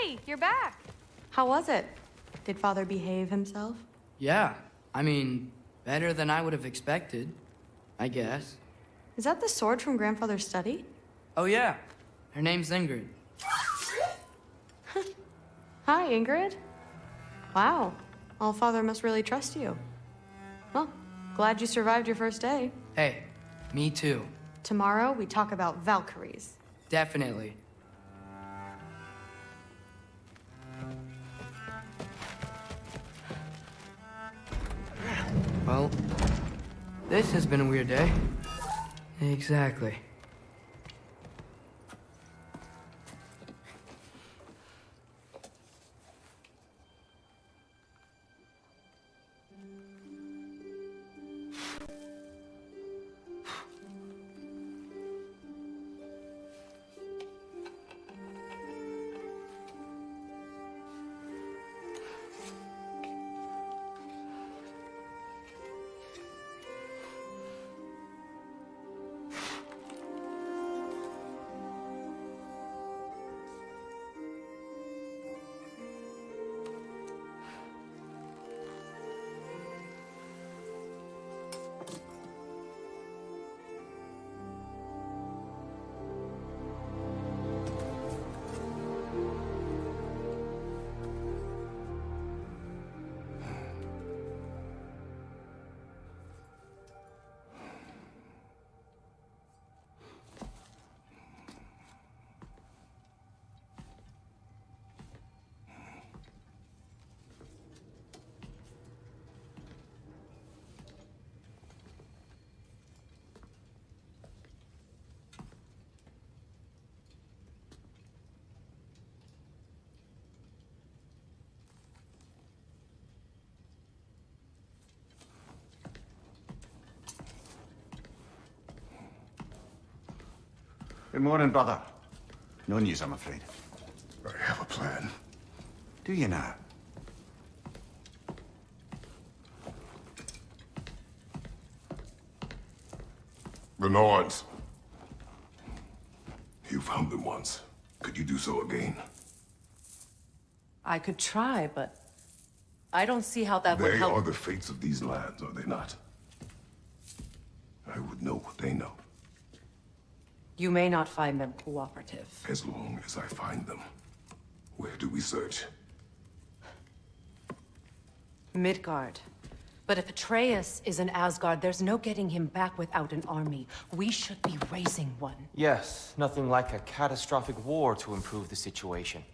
Hey, you're back. How was it? Did Father behave himself? Yeah, I mean, better than I would have expected, I guess. Is that the sword from Grandfather's study? Oh yeah, her name's Ingrid. Hi, Ingrid. Wow, All-Father must really trust you. Well, glad you survived your first day. Hey, me too. Tomorrow, we talk about Valkyries. Definitely. Well, this has been a weird day. Exactly. Good morning, brother. No news, I'm afraid. I have a plan. Do you now? The Norns. You found them once. Could you do so again? I could try, but I don't see how that would They help. are the fates of these lands, are they not? I would know what they know, You may not find them cooperative. as long as I find them. Where do we search? Midgard. But if Atreus is in Asgard, there's no getting him back without an army. We should be raising one. Yes, nothing like a catastrophic war to improve the situation.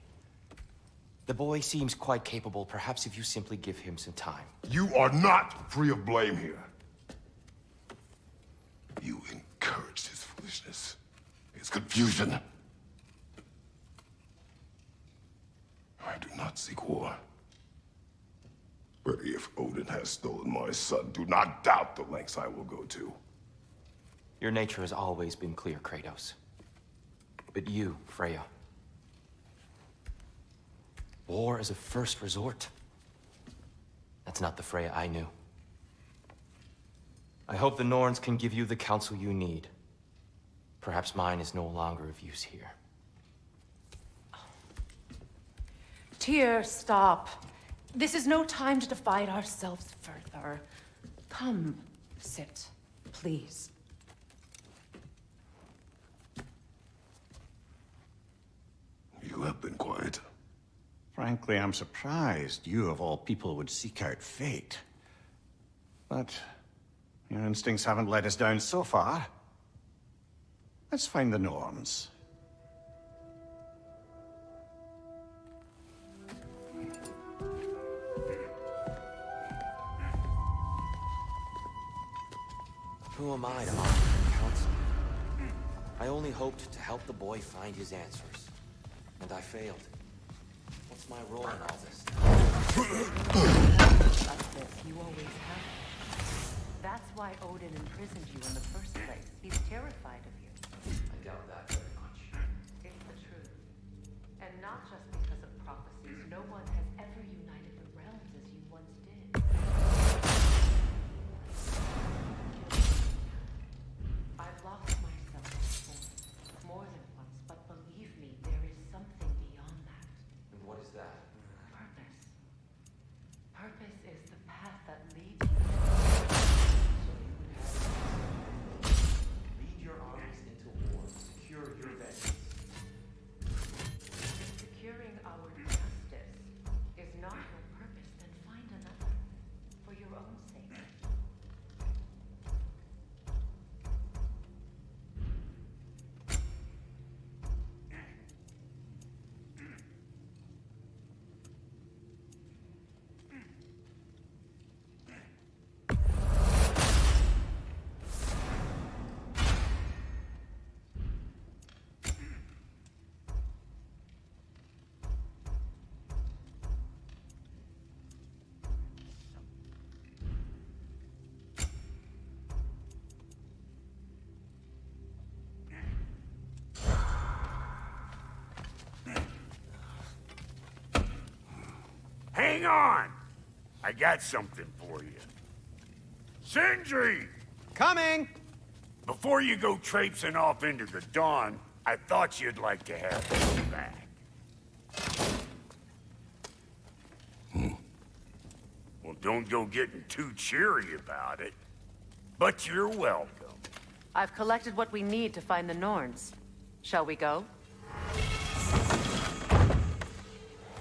The boy seems quite capable. Perhaps if you simply give him some time. You are not free of blame here. You encouraged his foolishness, his confusion. I do not seek war. But if Odin has stolen my son, do not doubt the lengths I will go to. Your nature has always been clear, Kratos. But you, Freya. War is a first resort. That's not the Freya I knew. I hope the Norns can give you the counsel you need. Perhaps mine is no longer of use here. Tyr, stop. This is no time to divide ourselves further. Come, sit, please. You have been quiet. Frankly, I'm surprised you, of all people, would seek out fate. But your instincts haven't let us down so far. Let's find the Norns. Who am I to offer counsel? I only hoped to help the boy find his answers. And I failed. What's my role in all this? That's this, you always have. That's why Odin imprisoned you in the first place. He's terrified of you. I doubt that very much. It's the truth. And not just because of prophecies. No one has ever united the realms as you once did. I've lost myself before. More than once, but believe me, there is something beyond that. And what Hang on! I got something for you. Sindri! Coming! Before you go traipsing off into the dawn, I thought you'd like to have this back. Well, don't go getting too cheery about it. But you're welcome. I've collected what we need to find the Norns. Shall we go?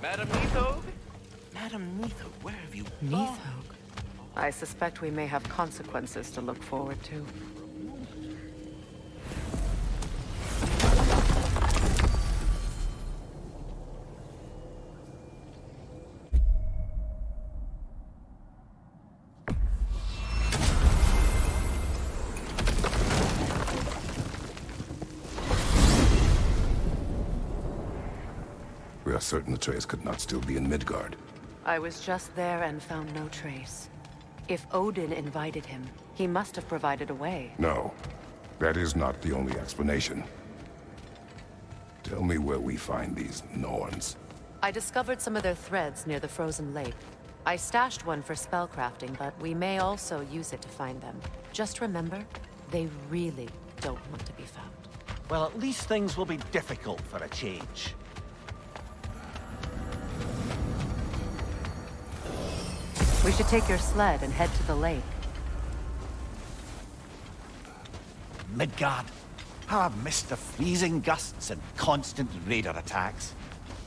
Madam Neathog? Madam Neathog, where have you gone? Neathog? I suspect we may have consequences to look forward to. We are certain Atreus could not still be in Midgard. I was just there and found no trace. If Odin invited him, he must have provided a way. No, that is not the only explanation. Tell me where we find these Norns. I discovered some of their threads near the frozen lake. I stashed one for spellcrafting, but we may also use it to find them. Just remember, they really don't want to be found. Well, at least things will be difficult for a change. We should take your sled and head to the lake. Midgard. How I've missed the freezing gusts and constant raider attacks.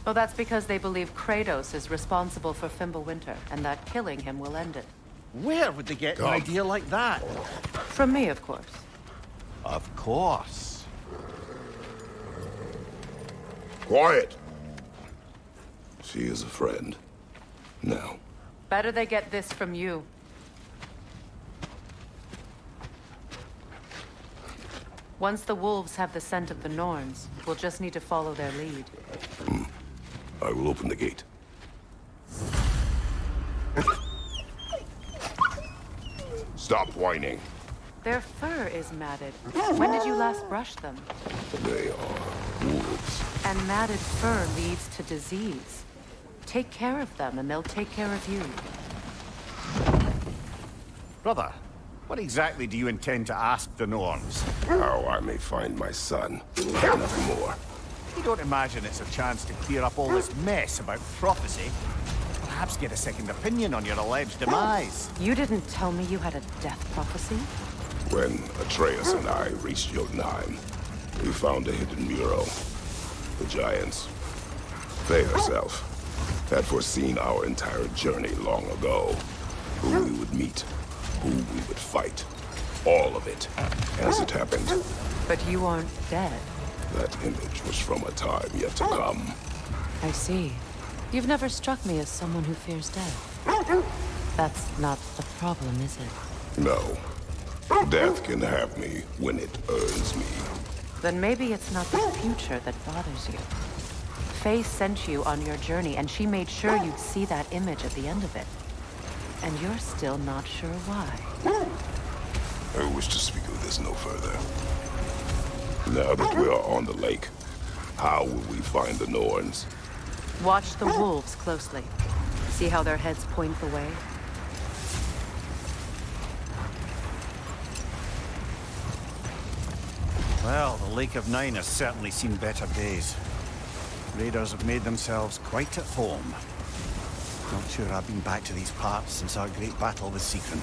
Well, that's because they believe Kratos is responsible for Fimbulwinter, and that killing him will end it. Where would they get an idea like that? From me, of course. Of course. Quiet! She is a friend. Now. Better they get this from you. Once the wolves have the scent of the Norns, we'll just need to follow their lead. I will open the gate. Stop whining. Their fur is matted. When did you last brush them? They are wolves. And matted fur leads to disease. Take care of them, and they'll take care of you. Brother, what exactly do you intend to ask the Norns? How I may find my son. Nothing more. You don't imagine it's a chance to clear up all this mess about prophecy? Perhaps get a second opinion on your alleged demise. You didn't tell me you had a death prophecy? When Atreus and I reached Jotunheim, we found a hidden mural. The giants, they herself, had foreseen our entire journey long ago. Who we would meet, who we would fight. All of it, as it happened. But you aren't dead. That image was from a time yet to come. I see. You've never struck me as someone who fears death. That's not the problem, is it? No. Death can have me when it earns me. Then maybe it's not the future that bothers you. Faye sent you on your journey, and she made sure you'd see that image at the end of it. And you're still not sure why. I wish to speak of this no further. Now that we are on the lake, how will we find the Norns? Watch the wolves closely. See how their heads point the way? Well, the Lake of Nine has certainly seen better days. Raiders have made themselves quite at home. Not sure I've been back to these parts since our great battle with Seekron.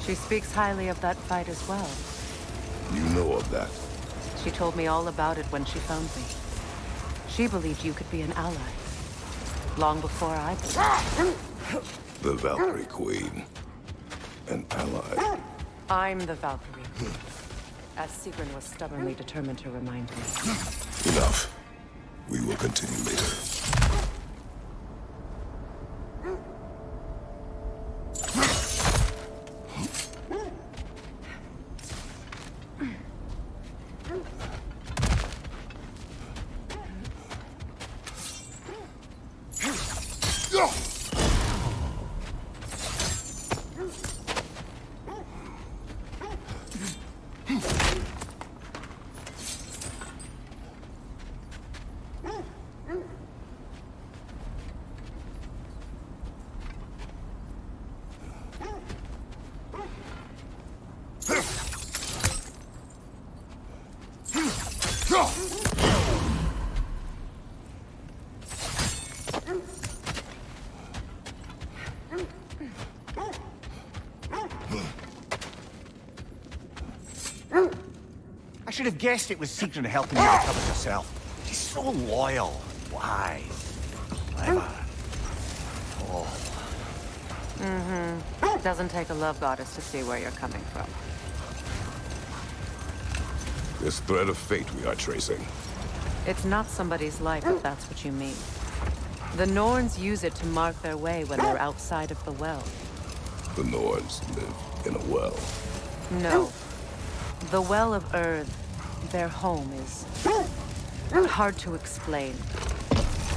She speaks highly of that fight as well. You know of that. She told me all about it when she found me. She believed you could be an ally. Long before I believed. The Valkyrie Queen. An ally. I'm the Valkyrie, as Seekron was stubbornly determined to remind me. Enough. We will continue later. should have guessed it was Sigrun helping you recover yourself. She's so loyal, wise, clever. Oh. Mm-hmm. Doesn't take a love goddess to see where you're coming from. This thread of fate we are tracing. It's not somebody's life, if that's what you mean. The Norns use it to mark their way when they're outside of the well. The Norns live in a well. No. The Well of Earth, their home, is hard to explain.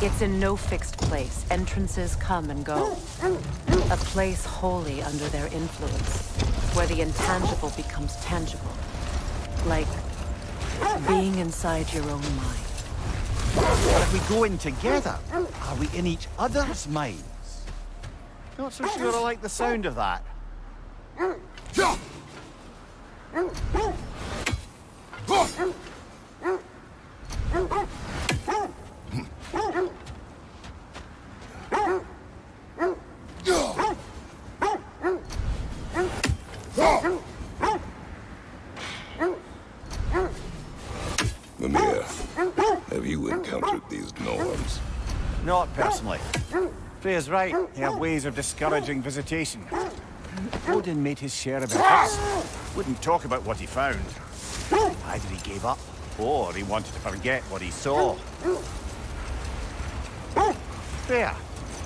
It's in no fixed place. Entrances come and go. A place wholly under their influence, where the intangible becomes tangible. Like being inside your own mind. But if we go in together, are we in each other's minds? Not so sure I like the sound of that. Mimir, have you encountered these Norns? Not personally. Freya's right. They have ways of discouraging visitation. Odin made his share of efforts. Wouldn't talk about what he found. Either he gave up, or he wanted to forget what he saw. Freya,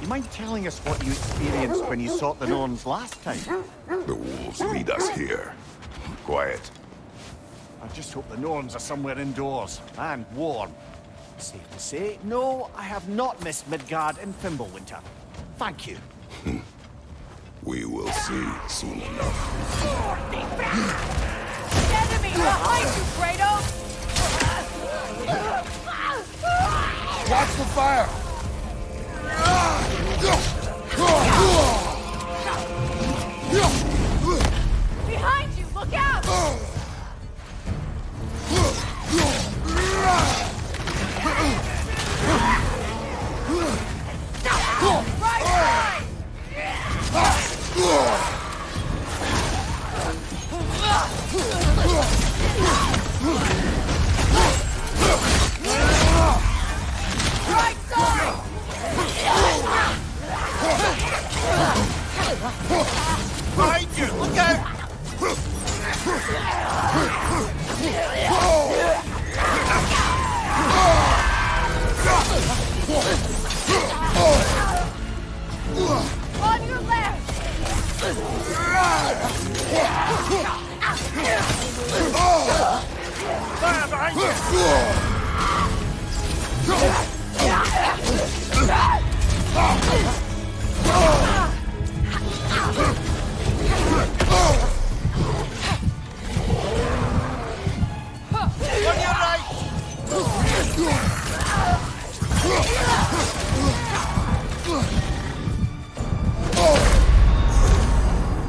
you mind telling us what you experienced when you sought the Norns last time? The wolves lead us here. Quiet. I just hope the Norns are somewhere indoors, and warm. Safe to say, no, I have not missed Midgard in Fimbulwinter. Thank you. We will see soon enough. Enemy behind you, Kratos! Watch the fire! Behind you, look out! Right! Right side! Behind you! Look out! On your left! Fire behind you! On your right!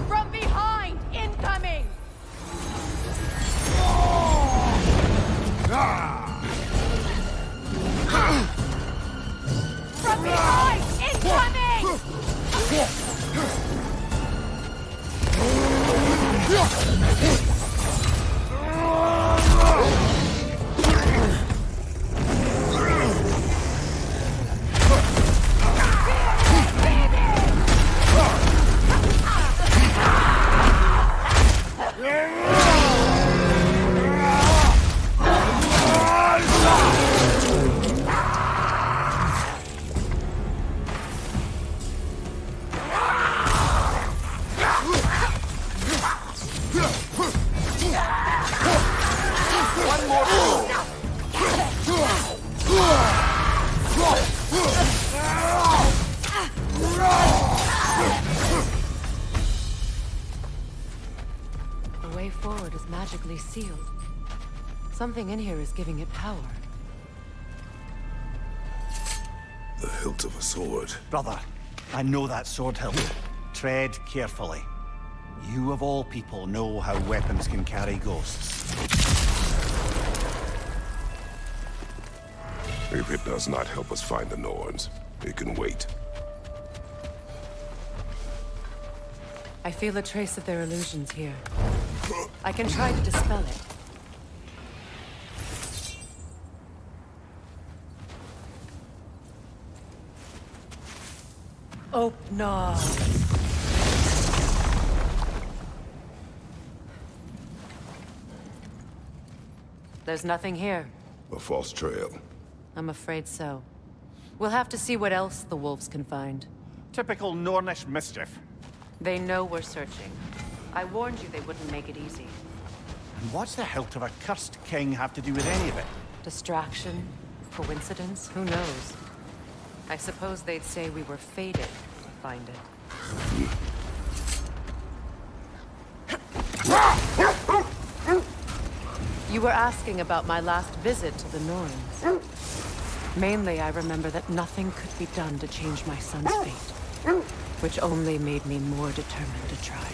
From behind! Incoming! From behind! Incoming! The way forward is magically sealed. Something in here is giving it power. The hilt of a sword. Brother, I know that sword hilt. Tread carefully. You of all people know how weapons can carry ghosts. If it does not help us find the Norns, it can wait. I feel a trace of their illusions here. I can try to dispel it. Open. There's nothing here. A false trail. I'm afraid so. We'll have to see what else the wolves can find. Typical Nornish mischief. They know we're searching. I warned you they wouldn't make it easy. And what's the hilt of a cursed king have to do with any of it? Distraction? Coincidence? Who knows? I suppose they'd say we were fated to find it. You were asking about my last visit to the Norns. Mainly, I remember that nothing could be done to change my son's fate, which only made me more determined to try.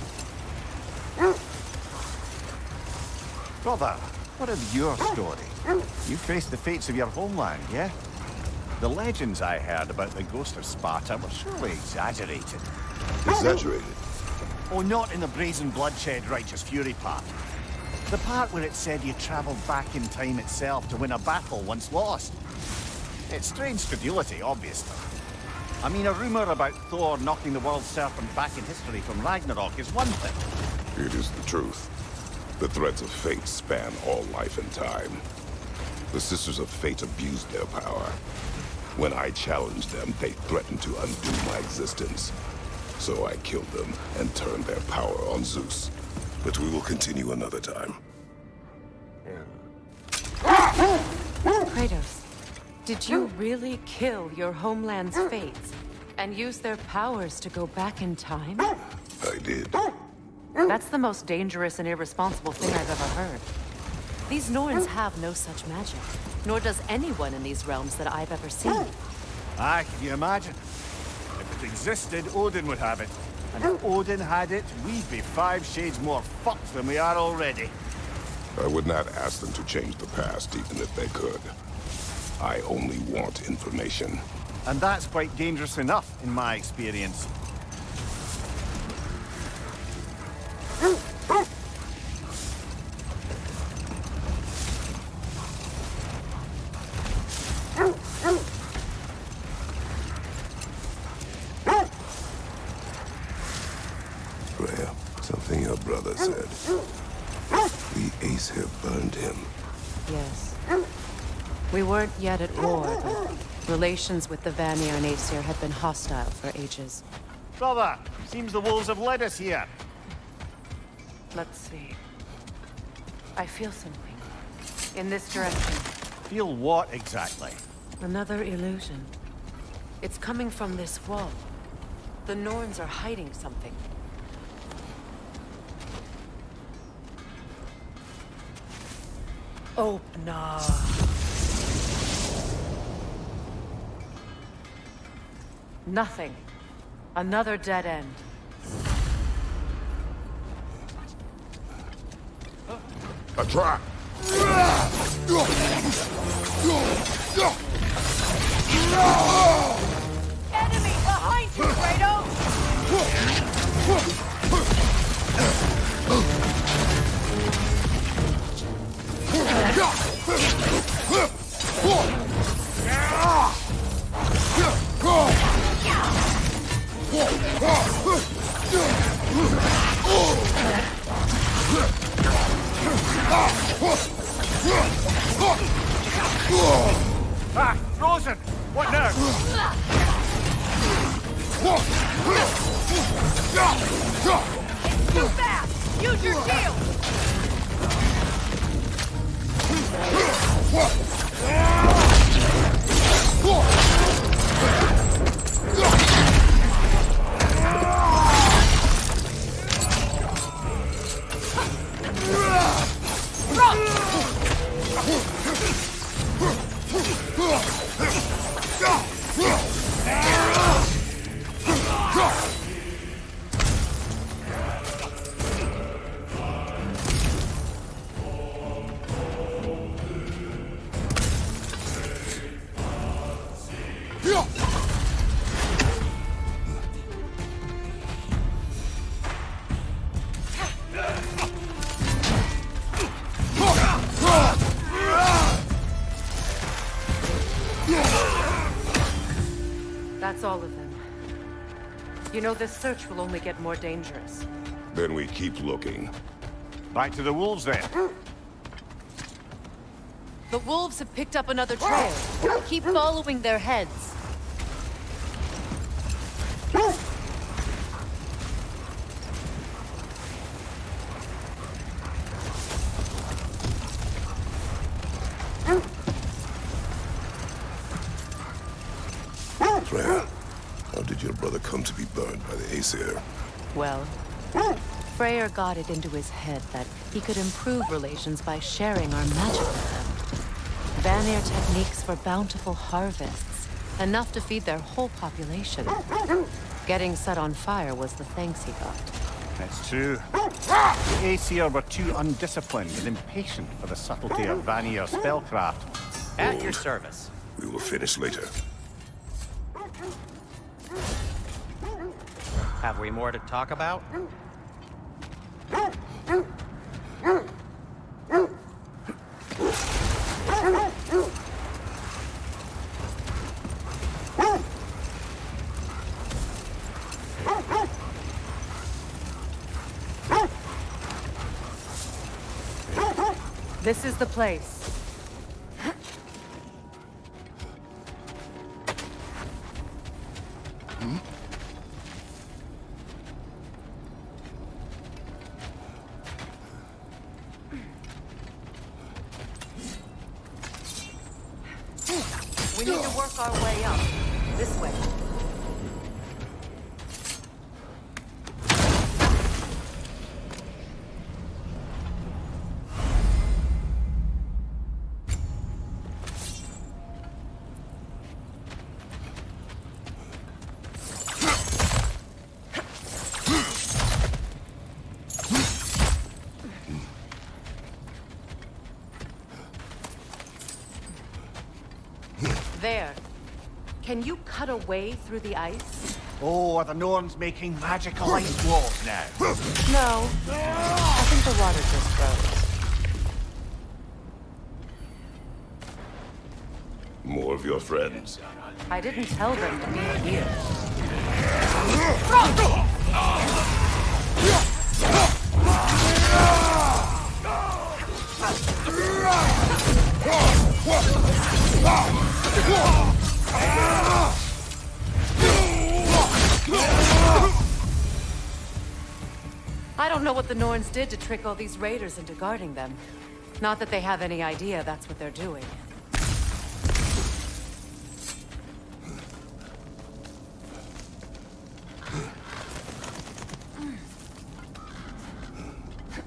Brother, what of your story? You faced the fates of your homeland, yeah? The legends I heard about the ghost of Sparta were surely exaggerated. Exaggerated? Oh, not in the brazen bloodshed righteous fury part. The part where it said you traveled back in time itself to win a battle once lost. It's strange credulity, obviously. I mean, a rumor about Thor knocking the world serpent back in history from Ragnarok is one thing. It is the truth. The threads of fate span all life and time. The Sisters of Fate abused their power. When I challenged them, they threatened to undo my existence. So I killed them and turned their power on Zeus. But we will continue another time. Kratos, did you really kill your homeland's fates and use their powers to go back in time? I did. That's the most dangerous and irresponsible thing I've ever heard. These Norns have no such magic, nor does anyone in these realms that I've ever seen. Aye, can you imagine? If it existed, Odin would have it. And if Odin had it, we'd be 5 shades more fucked than we are already. I would not ask them to change the past, even if they could. I only want information. And that's quite dangerous enough, in my experience. Freya, something your brother said. The Aesir burned him. Yes. We weren't yet at war, but relations with the Vanir and Aesir had been hostile for ages. Brother, seems the wolves have led us here. Let's see. I feel something. In this direction. Feel what exactly? Another illusion. It's coming from this wall. The Norns are hiding something. Open up. Nothing. Another dead end. A trap! Enemy behind you, Kratos! Ah, frozen! What now? Too fast! Use your shield! That's all of them. You know, this search will only get more dangerous. Then we keep looking. Back to the wolves, then. The wolves have picked up another trail. Keep following their heads. Freya, how did your brother come to be burned by the Aesir? Well, Freyr got it into his head that he could improve relations by sharing our magic with them. Vanir techniques for bountiful harvests, enough to feed their whole population. Getting set on fire was the thanks he got. That's true. The Aesir were too undisciplined and impatient for the subtlety of Vanir spellcraft. At your service. We will finish later. Have we more to talk about? This is the place. We need to work our way up. This way. There. Can you cut a way through the ice? Oh, are the Norns making magical ice walls now? No. I think the water just froze. More of your friends. I didn't tell them to be here. I don't know what the Norns did to trick all these raiders into guarding them. Not that they have any idea that's what they're doing.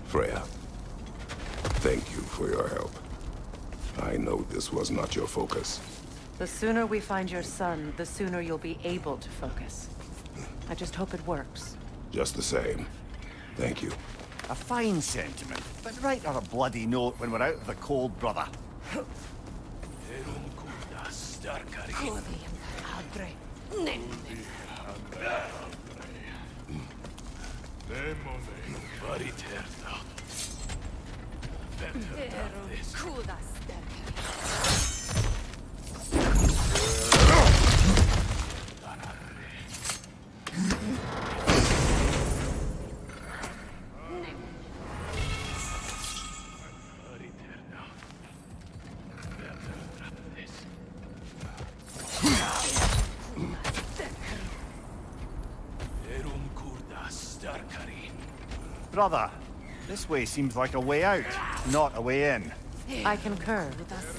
Freya, thank you for your help. I know this was not your focus. The sooner we find your son, the sooner you'll be able to focus. I just hope it works. Just the same. Thank you. A fine sentiment, but write her a bloody note when we're out of the cold, brother. Brother, this way seems like a way out, not a way in. I concur.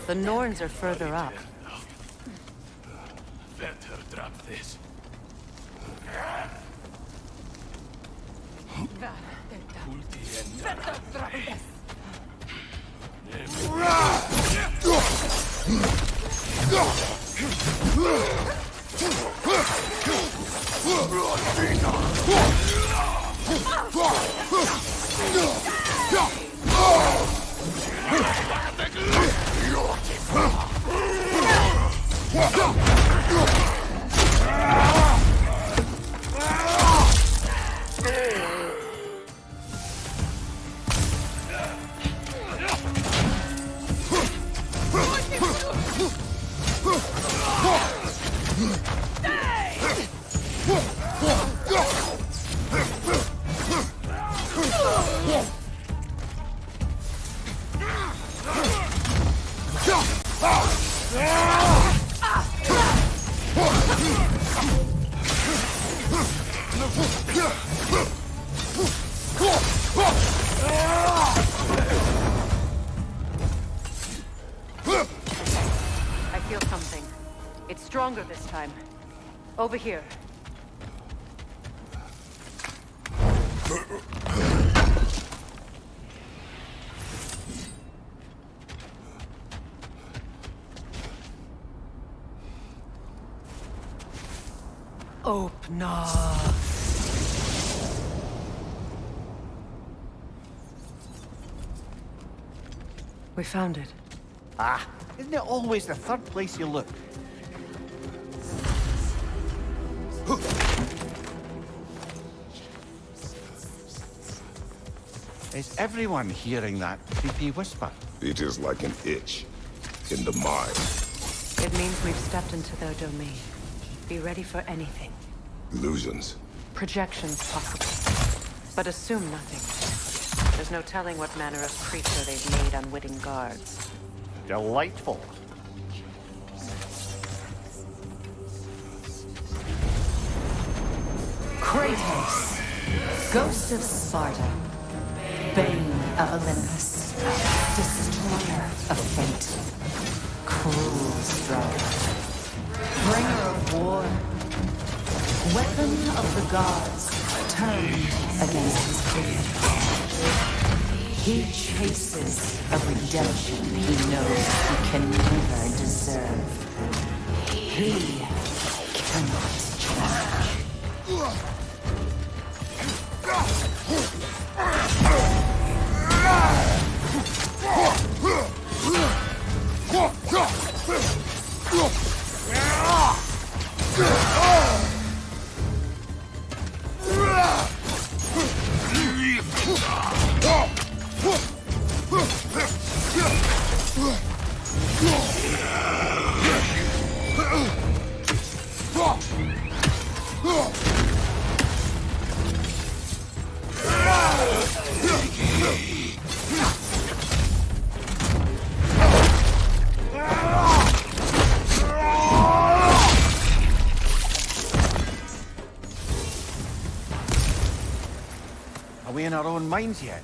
The Norns are further up. Better drop this. I feel something. It's stronger this time. Over here. Open up. We found it. Ah, isn't it always the third place you look? Is everyone hearing that creepy whisper? It is like an itch in the mind. It means we've stepped into their domain. Be ready for anything. Illusions. Projections possible. But assume nothing. There's no telling what manner of creature they've made unwitting guards. Delightful. Kratos, Ghost of Sparta, Bane of Olympus, Destroyer of Fate, Cruel Strife, Bringer of War, Weapon of the Gods, turned against his creator. He chases a redemption he knows he can never deserve. He cannot change. Are we in our own minds yet?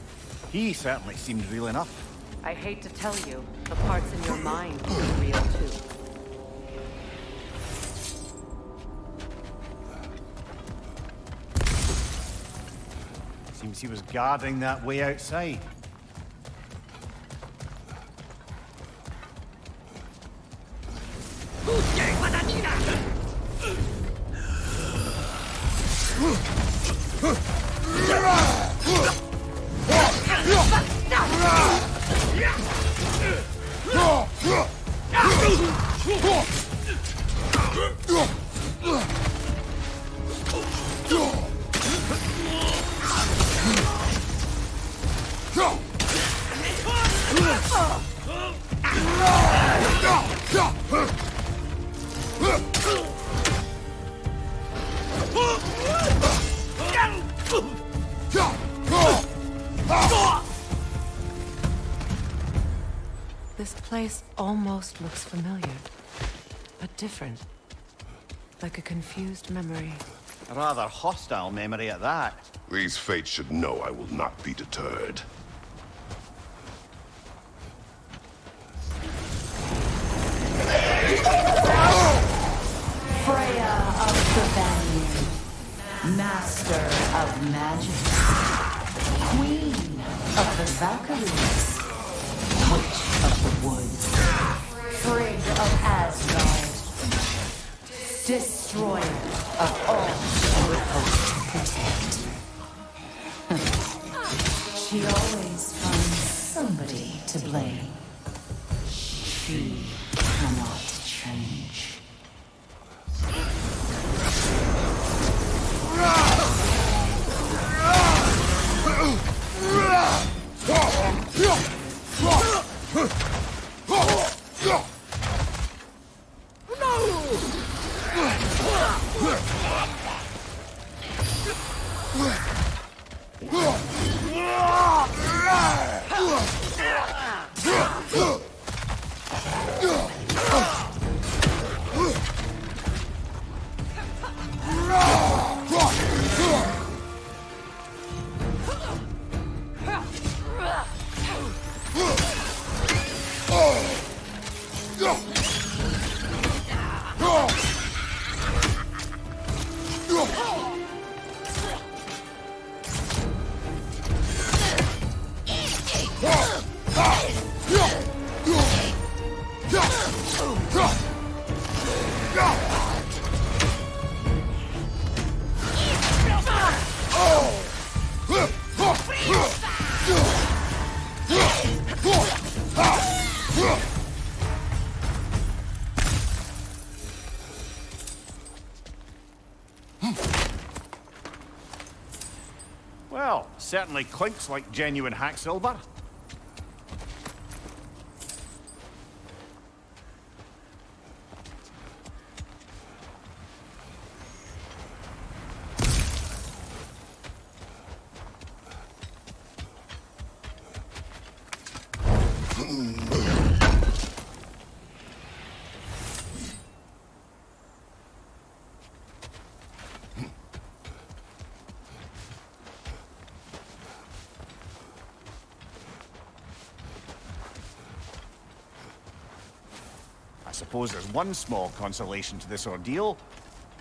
He certainly seemed real enough. I hate to tell you, the parts in your mind are real too. Seems he was guarding that way outside. This place almost looks familiar, but different. Like a confused memory. A rather hostile memory at that. These fates should know I will not be deterred. Freya of the Vanir, Master of Magic, Queen of the Valkyries, Witch of the Woods, Frigg of Asgard, Destroyer of all she would hope to protect. She always finds somebody to blame. She cannot change. Certainly clinks like genuine hack silver. I suppose there's one small consolation to this ordeal.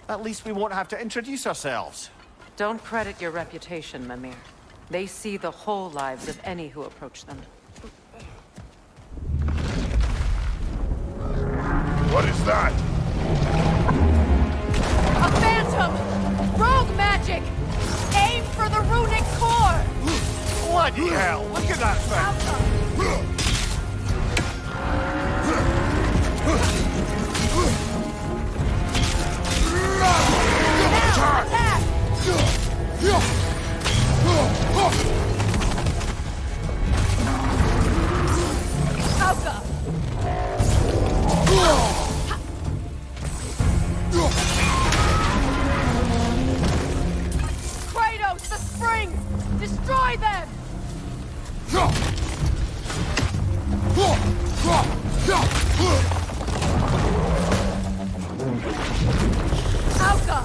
At least we won't have to introduce ourselves. Don't credit your reputation, Mimir. They see the whole lives of any who approach them. What is that? A phantom! Rogue magic! Aim for the runic core! Bloody hell! Look at that thing! Hauka! Kratos, the springs! Destroy them! Hauka!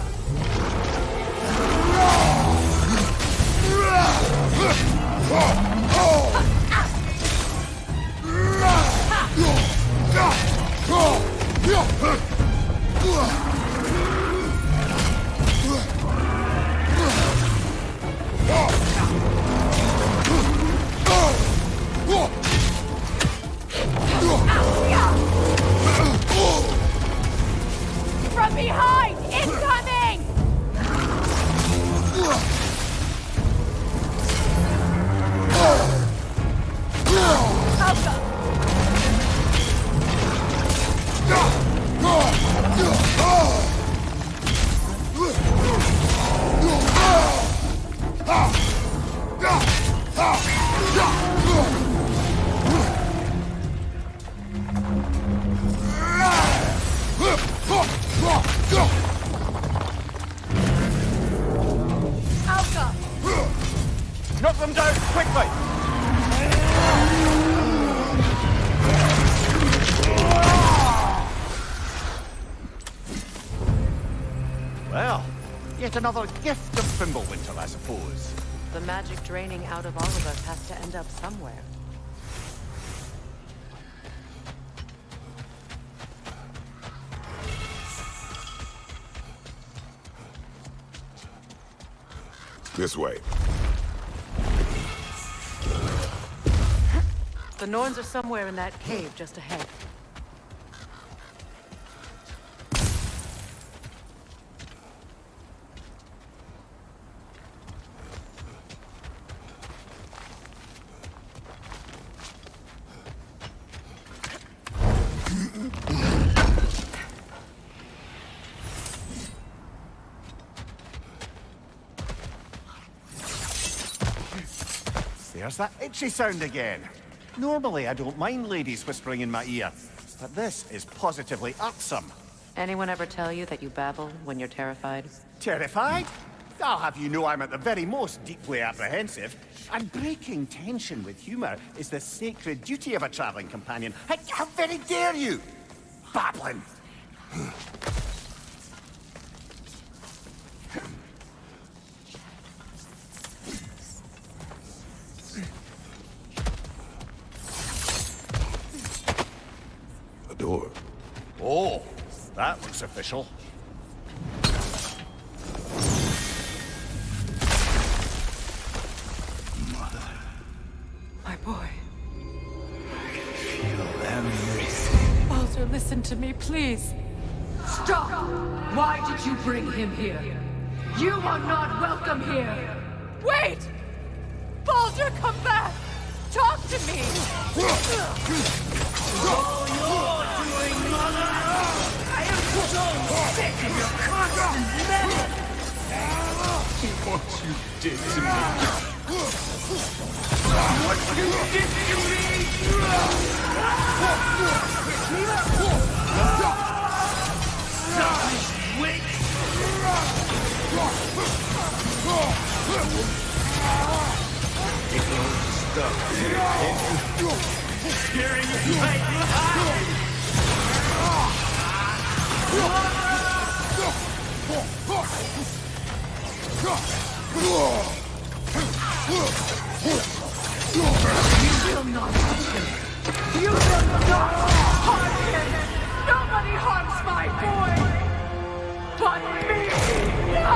From behind! Incoming! Hauka! Hauka! Knock them down, quickly! Well, yet another gift of Fimbulwinter, I suppose. The magic draining out of all of us has to end up somewhere. This way. The Norns are somewhere in that cave just ahead. There's that itchy sound again. Normally, I don't mind ladies whispering in my ear, but this is positively irksome. Anyone ever tell you that you babble when you're terrified? Terrified? I'll have you know I'm at the very most deeply apprehensive. And breaking tension with humor is the sacred duty of a traveling companion. How very dare you? Babbling! A door. Oh, that looks official. My boy. I can feel everything. Baldur, listen to me, please. Stop! Why did you bring him here? You are not welcome here! Wait! Baldur, come back! Talk to me! All you're doing, Mother! I am so sick of your constant meddling! What you did to me. What you did to me! Die, witch! Stuck. Scaring you, baby! You will not touch him. You will not harm him. Nobody harms my boy. But me. No!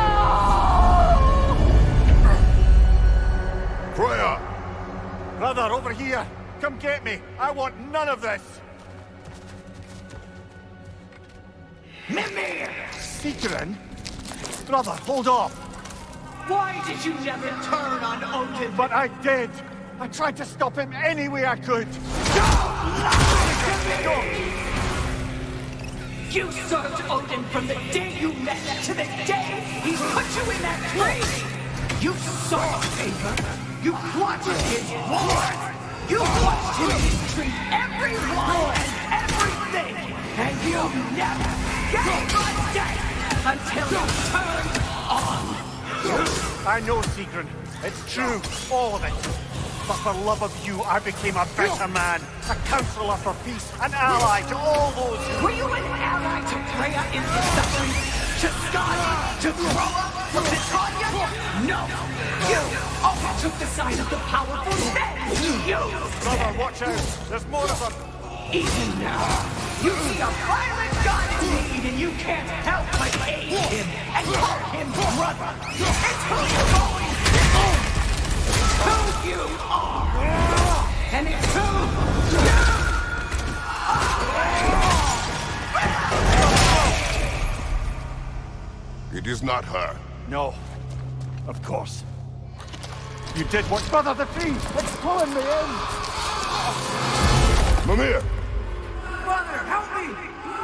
Freya! Brother, over here! Come get me! I want none of this! Mimir! Sigrun? Brother, hold off! Why did you never turn on Odin? But I did! I tried to stop him any way I could! You served Odin from the day you met to the day he put you in that tree! You sought favor! You plotted his war! You watched him mistreat everyone and everything! And you never gave a day until you turned on! I know, Sigrun. It's true, all of it. But for love of you, I became a better man, a counselor for peace, an ally to all those who... Were you an ally to Freya in the suffering? To Skadi? To Groa? To Tanya? No! You always took the side of the powerful men! You! Brother, watch out! There's more of them! Even now, you see a violent god in need and you can't help but aid him and call him brother! It's who you've always been! Who you are! And it's who you It is not her. No. Of course. You did what... Brother, the tree! It's pulling me in! Mimir! Brother, help me!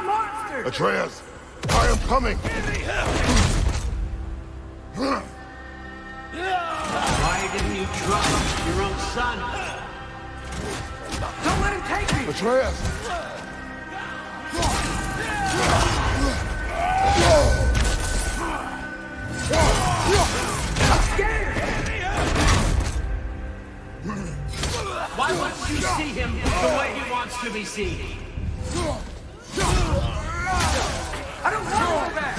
Monster! Atreus! I am coming! Why didn't you drop your own son? Don't let him take me! Atreus! I'm scared! Why won't you see him the way he wants to be seen? I don't want to go back!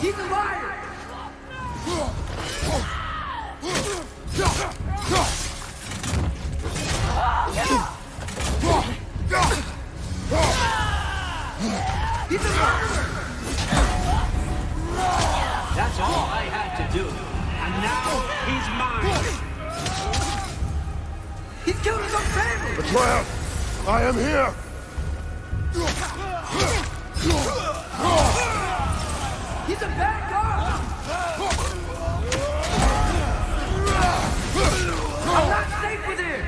He's a liar! He's a murderer! That's all I had to do. And now he's mine. He's killed his own family! Atreus! I am here! He's a bad guy! I'm not safe with him!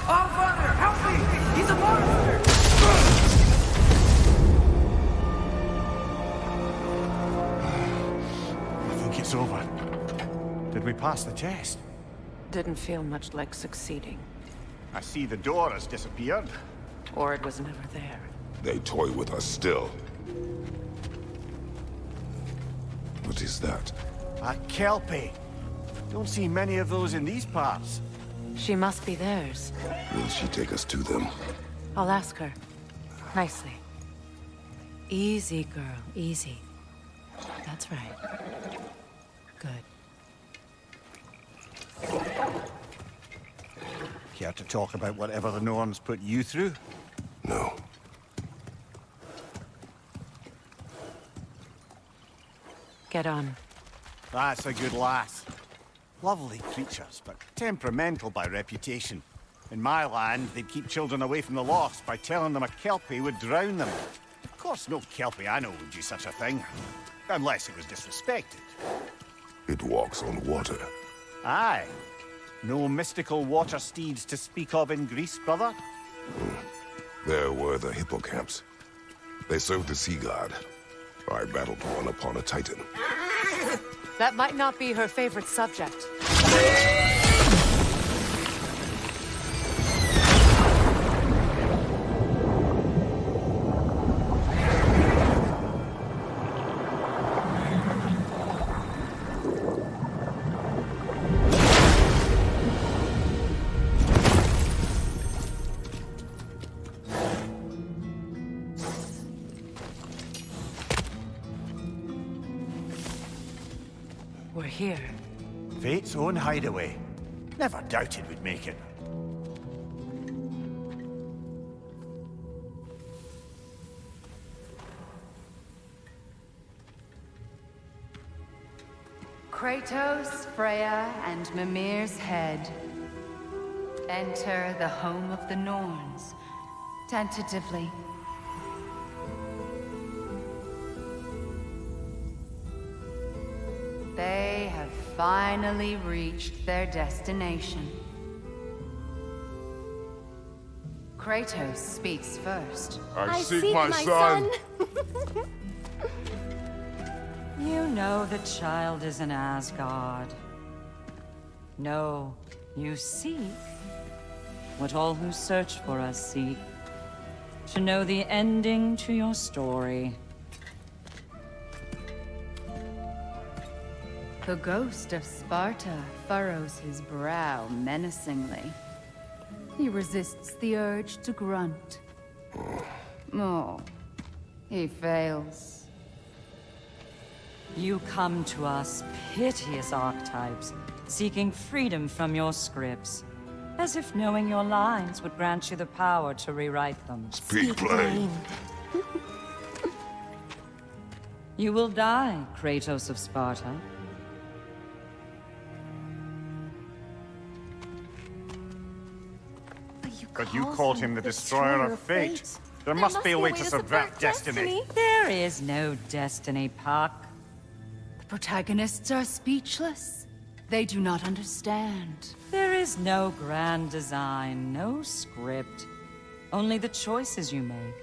Oh, Father, help me! He's a monster! I think it's over. Did we pass the test? Didn't feel much like succeeding. I see the door has disappeared. Or it was never there. They toy with us still. What is that? A Kelpie. Don't see many of those in these parts. She must be theirs. Will she take us to them? I'll ask her. Nicely. Easy, girl. Easy. That's right. Good. Care to talk about whatever the Norns put you through? No. Get on. That's a good lass. Lovely creatures, but temperamental by reputation. In my land, they'd keep children away from the lost by telling them a Kelpie would drown them. Of course, no Kelpie I know would do such a thing. Unless it was disrespected. It walks on water. Aye. No mystical water steeds to speak of in Greece, brother? There were the hippocamps. They served the sea god. I battled one upon a titan. That might not be her favorite subject. We're here. Fate's own hideaway. Never doubted we'd make it. Kratos, Freya, and Mimir's head. Enter the home of the Norns. Tentatively. They have finally reached their destination. Kratos speaks first. I seek my son. You know the child is in Asgard. No, you seek what all who search for us seek. To know the ending to your story. The ghost of Sparta furrows his brow menacingly. He resists the urge to grunt. Oh, he fails. You come to us, piteous archetypes, seeking freedom from your scripts. As if knowing your lines would grant you the power to rewrite them. Speak plain. You will die, Kratos of Sparta. But you called him the destroyer of fate. There must be a way to subvert destiny. There is no destiny, Puck. The protagonists are speechless. They do not understand. There is no grand design, no script. Only the choices you make.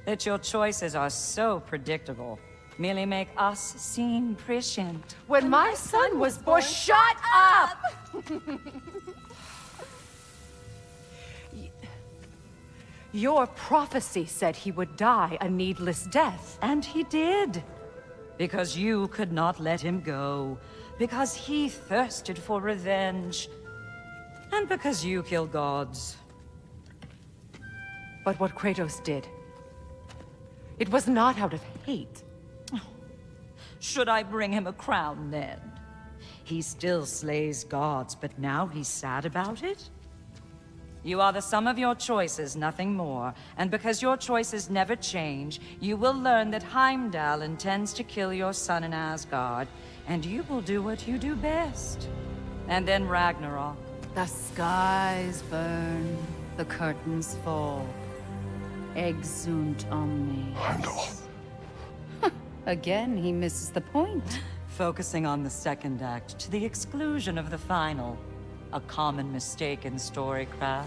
That your choices are so predictable merely make us seem prescient. When my son was born, shut up! Your prophecy said he would die a needless death. And he did. Because you could not let him go. Because he thirsted for revenge. And because you kill gods. But what Kratos did, it was not out of hate. Should I bring him a crown then? He still slays gods, but now he's sad about it? You are the sum of your choices, nothing more. And because your choices never change, you will learn that Heimdall intends to kill your son in Asgard, and you will do what you do best. And then Ragnarok. The skies burn, the curtains fall. Exunt omnes. Heimdall. Again, he misses the point. Focusing on the second act to the exclusion of the final. A common mistake in storycraft.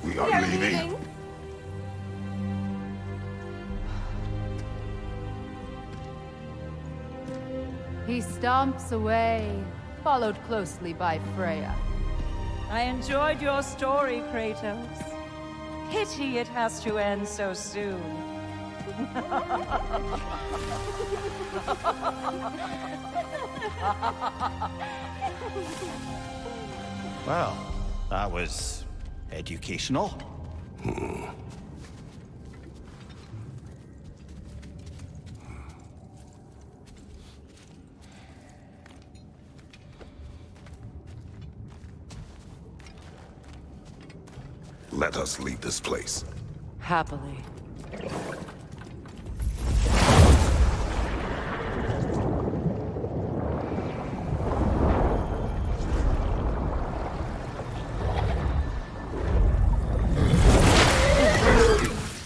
We are leaving. He stomps away, followed closely by Freya. I enjoyed your story, Kratos. Pity it has to end so soon. Well, that was educational. Let us leave this place. Happily.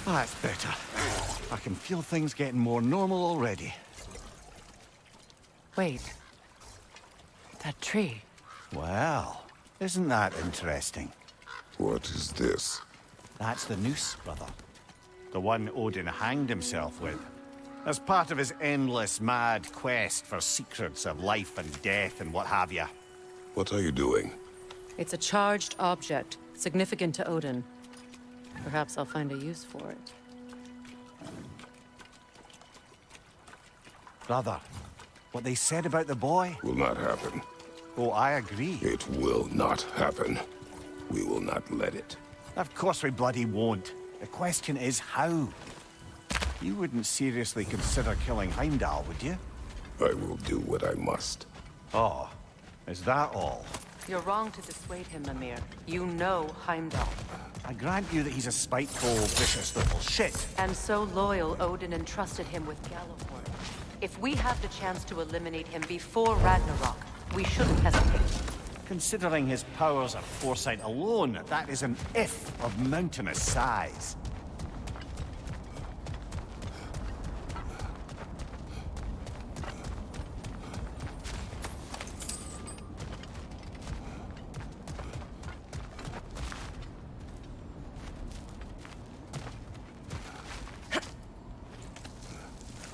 That's better. I can feel things getting more normal already. Wait. That tree. Well, isn't that interesting? What is this? That's the noose, brother. The one Odin hanged himself with. As part of his endless, mad quest for secrets of life and death and what have you. What are you doing? It's a charged object, significant to Odin. Perhaps I'll find a use for it. Brother, what they said about the boy? Will not happen. Oh, I agree. It will not happen. We will not let it. Of course we bloody won't. The question is how. You wouldn't seriously consider killing Heimdall, would you? I will do what I must. Oh, is that all? You're wrong to dissuade him, Mimir. You know Heimdall. I grant you that he's a spiteful, vicious little shit. And so loyal, Odin entrusted him with Gjallarhorn. If we have the chance to eliminate him before Ragnarok, we shouldn't hesitate. Considering his powers of foresight alone, that is an if of mountainous size.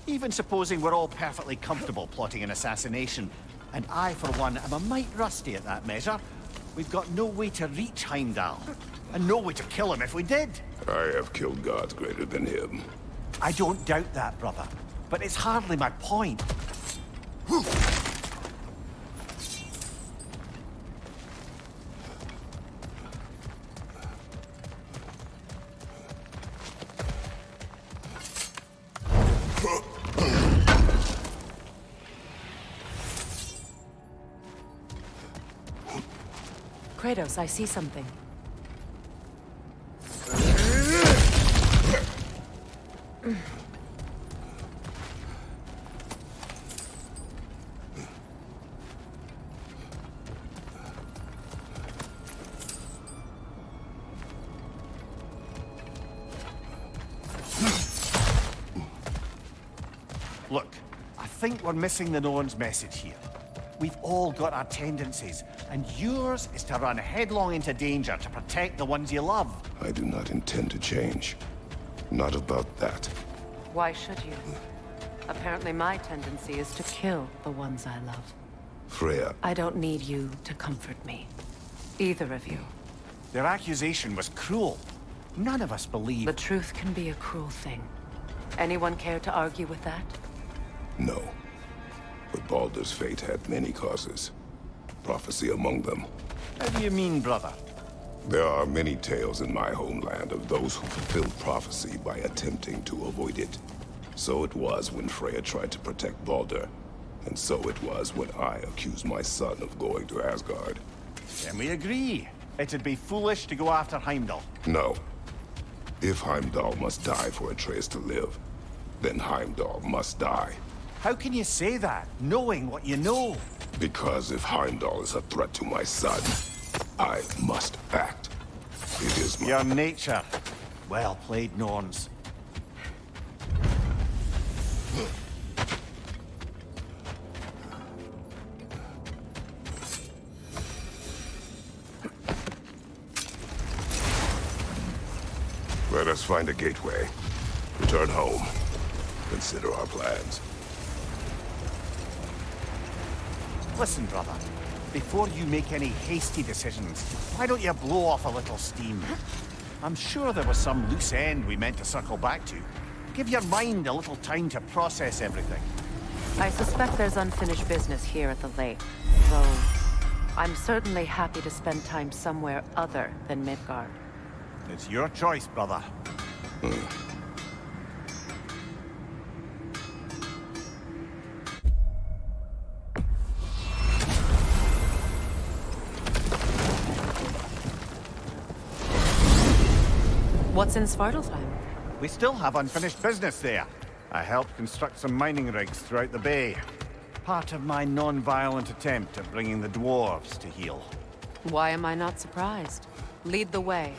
Even supposing we're all perfectly comfortable plotting an assassination, and I, for one, am a mite rusty at that measure, we've got no way to reach Heimdall, and no way to kill him if we did. I have killed gods greater than him. I don't doubt that, brother, but it's hardly my point. Kratos, I see something. Look, I think we're missing the Norn's message here. We've all got our tendencies, and yours is to run headlong into danger to protect the ones you love. I do not intend to change. Not about that. Why should you? Apparently my tendency is to kill the ones I love. Freya. I don't need you to comfort me. Either of you. Their accusation was cruel. None of us believe... The truth can be a cruel thing. Anyone care to argue with that? No. But Baldur's fate had many causes. Prophecy among them. How do you mean, brother? There are many tales in my homeland of those who fulfilled prophecy by attempting to avoid it. So it was when Freya tried to protect Baldur. And so it was when I accused my son of going to Asgard. Then we agree. It'd be foolish to go after Heimdall. No. If Heimdall must die for Atreus to live, then Heimdall must die. How can you say that, knowing what you know? Because if Heimdall is a threat to my son, I must act. It is my... Your nature. Well played, Norns. Let us find a gateway. Return home. Consider our plans. Listen, brother. Before you make any hasty decisions, why don't you blow off a little steam? I'm sure there was some loose end we meant to circle back to. Give your mind a little time to process everything. I suspect there's unfinished business here at the lake. Though, I'm certainly happy to spend time somewhere other than Midgard. It's your choice, brother. What's in Svartalfheim? We still have unfinished business there. I helped construct some mining rigs throughout the bay. Part of my non-violent attempt at bringing the dwarves to heel. Why am I not surprised? Lead the way.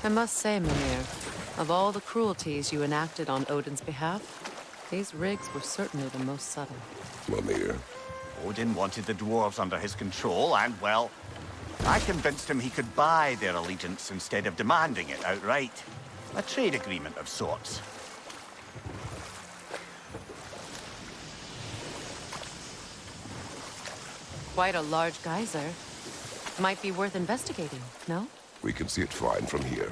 I must say, Mimir, of all the cruelties you enacted on Odin's behalf, these rigs were certainly the most subtle. Mimir. Odin wanted the dwarves under his control, and, well, I convinced him he could buy their allegiance instead of demanding it outright. A trade agreement of sorts. Quite a large geyser. Might be worth investigating, no? We can see it fine from here.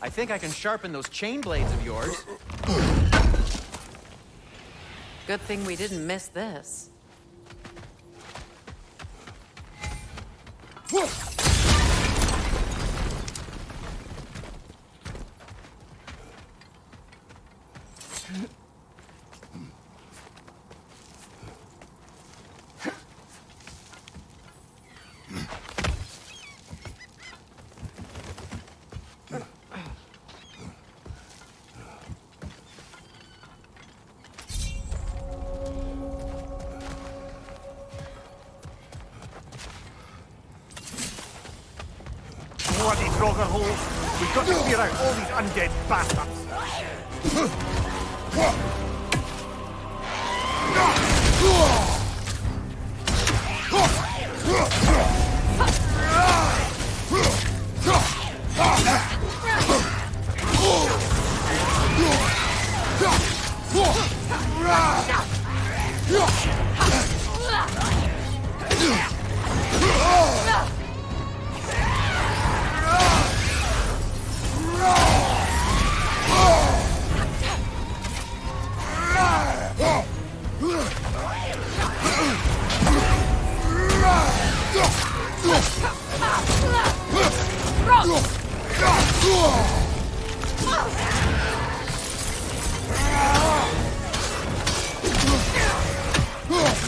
I think I can sharpen those chain blades of yours. Good thing we didn't miss this. Bloody Draugr holes! We've got to clear out all these undead bastards!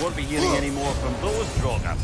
Won't be hearing any more from those Draugr.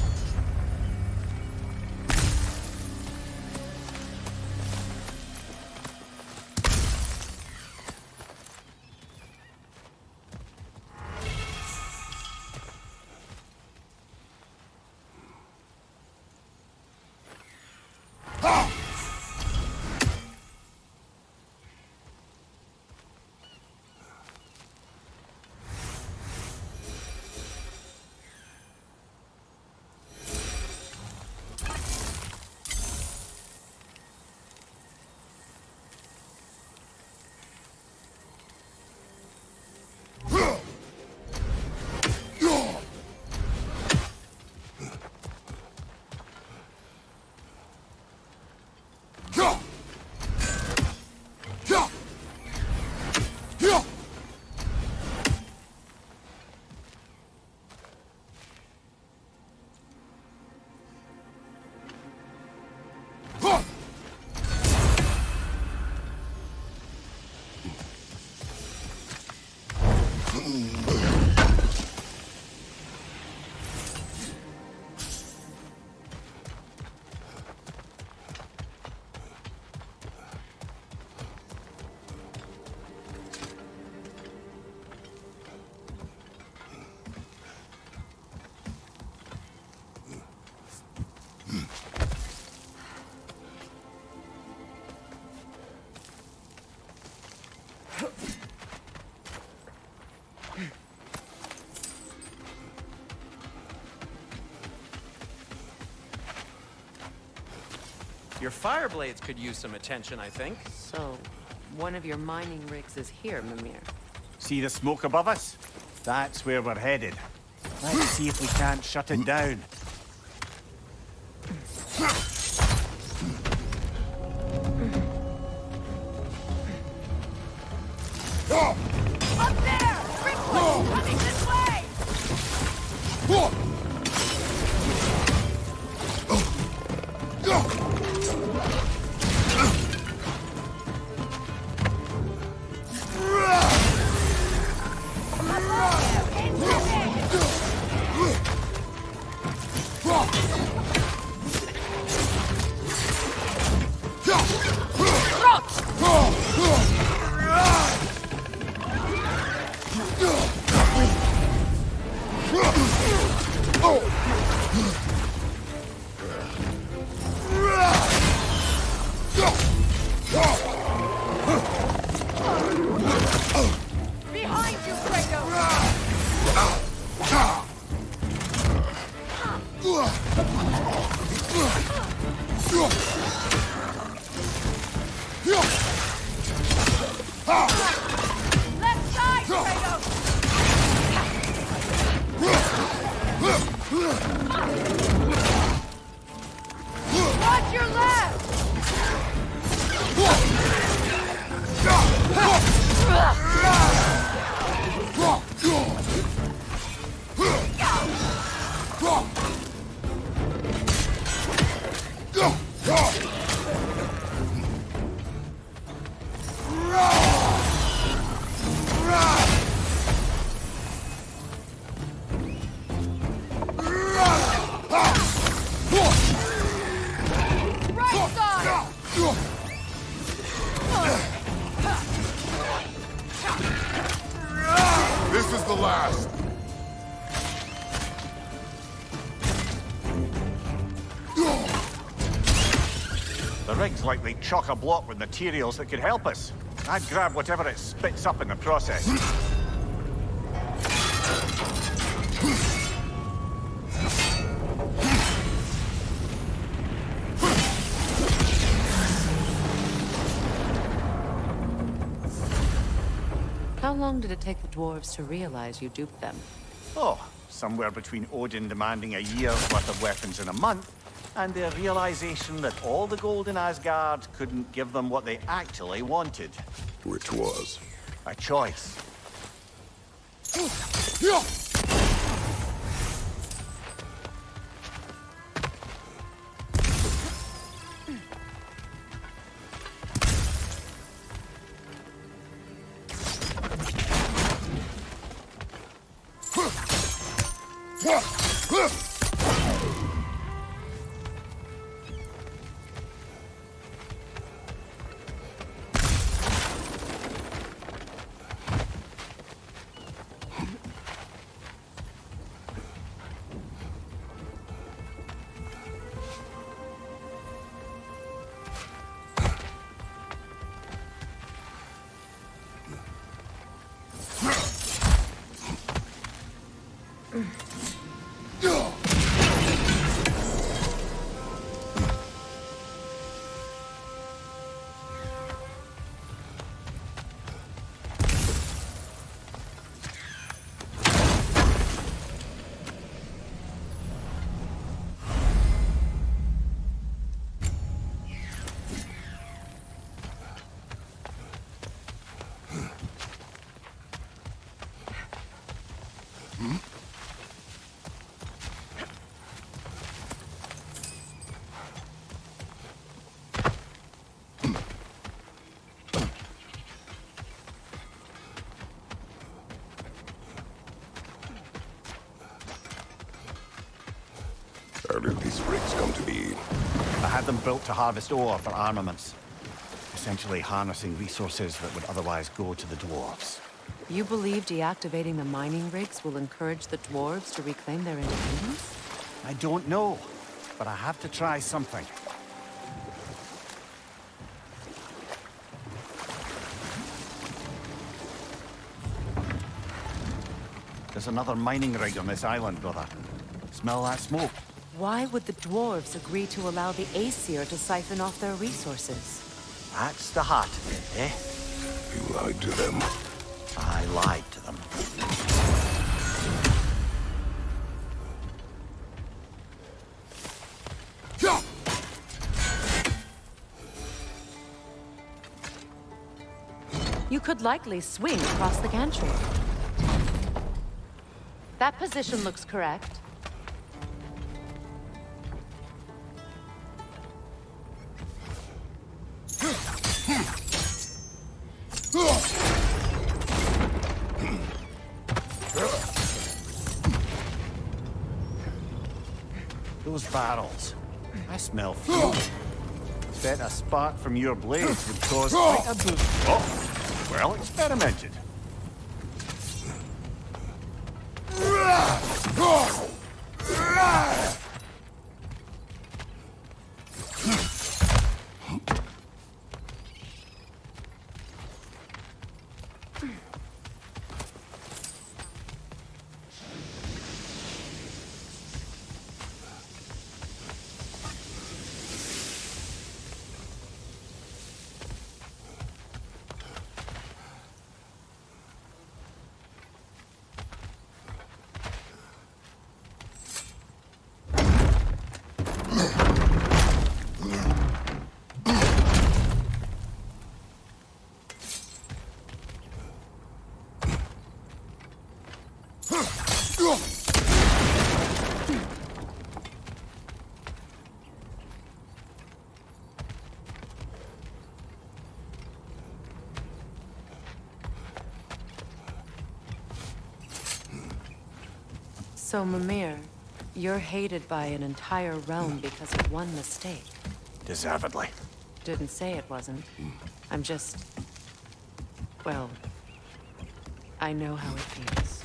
Your fire blades could use some attention, I think. So, one of your mining rigs is here, Mimir. See the smoke above us? That's where we're headed. Let's see if we can't shut it down. Up there! Rickwood coming this way! This is the last. The rig's likely chock-a-block with materials that could help us. I'd grab whatever it spits up in the process. How long did it take the dwarves to realize you duped them? Oh, somewhere between Odin demanding a year's worth of weapons in a month, and their realization that all the gold in Asgard couldn't give them what they actually wanted. Which was? A choice. How did these rigs come to be? I had them built to harvest ore for armaments. Essentially harnessing resources that would otherwise go to the dwarves. You believe deactivating the mining rigs will encourage the dwarves to reclaim their independence? I don't know, but I have to try something. There's another mining rig on this island, brother. Smell that smoke? Why would the dwarves agree to allow the Aesir to siphon off their resources? That's the heart of it, eh? You lied to them. I lied to them. You could likely swing across the gantry. That position looks correct. Those barrels. I smell fuel. Bet a spark from your blades would cause quite a boost. Oh, well experimented. So, Mimir, you're hated by an entire realm because of one mistake. Deservedly. Didn't say it wasn't. I'm just... well, I know how it feels.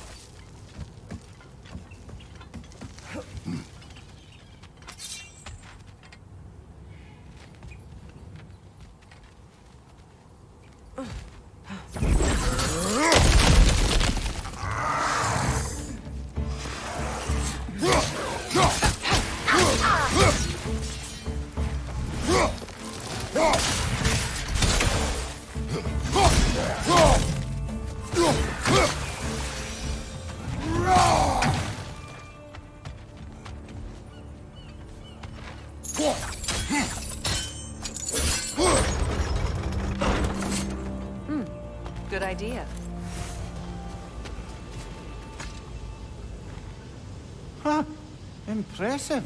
Good idea. Huh. Impressive.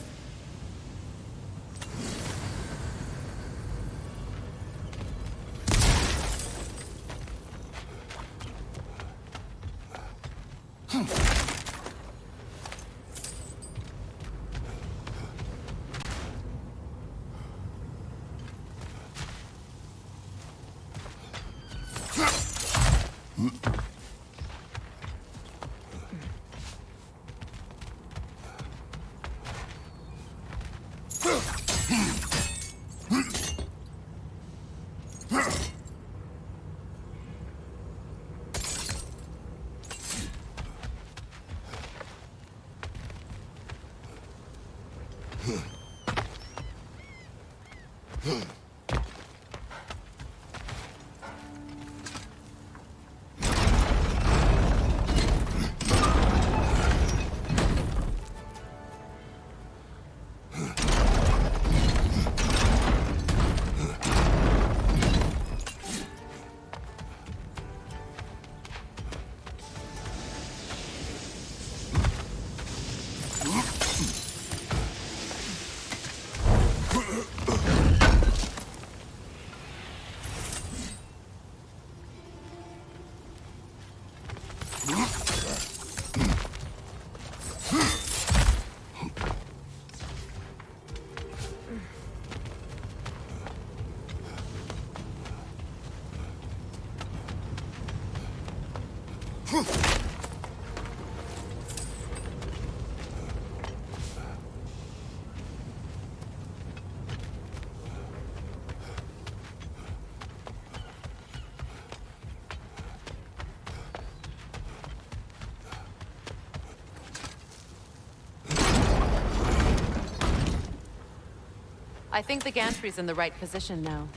I think the gantry's in the right position now.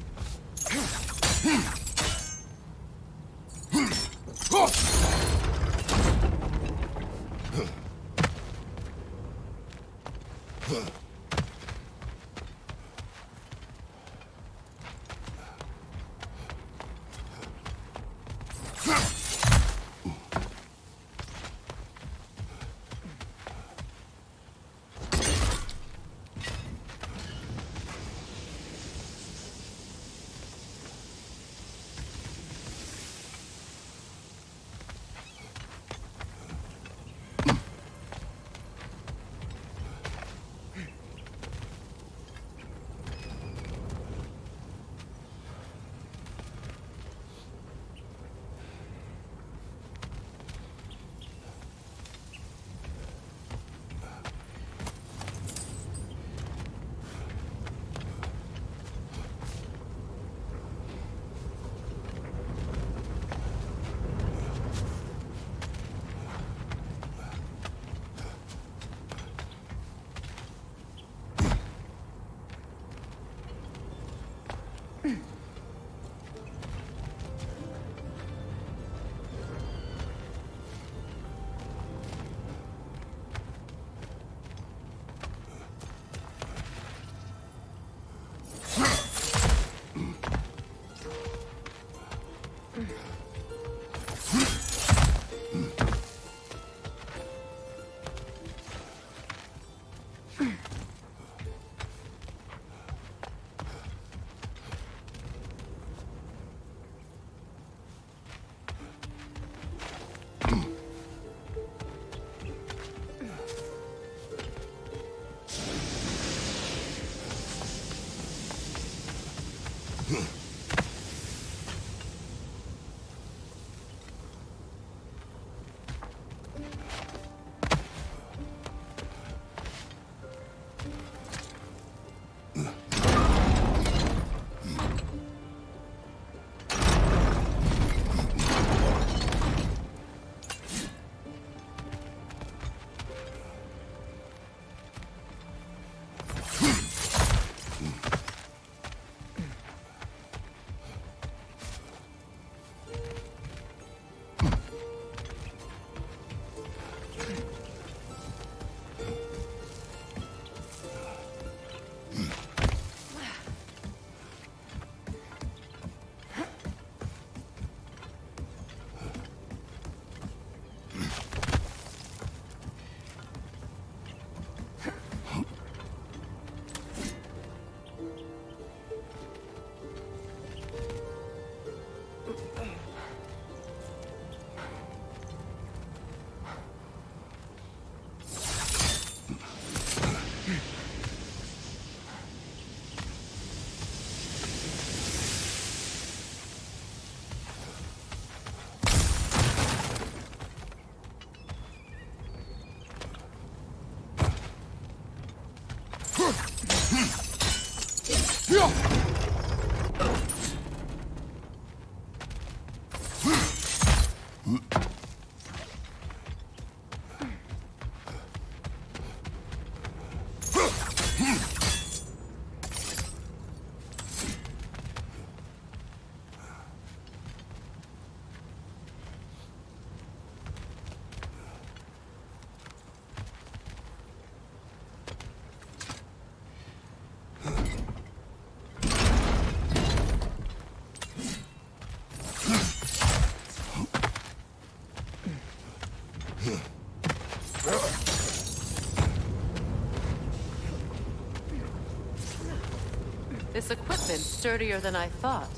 This equipment's sturdier than I thought.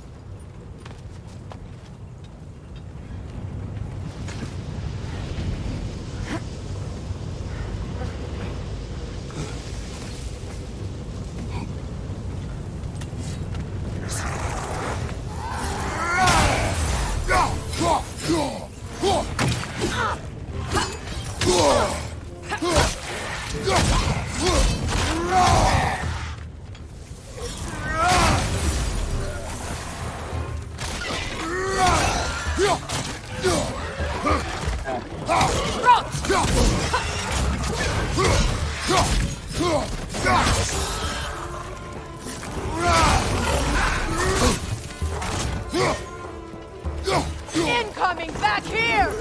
Incoming back here!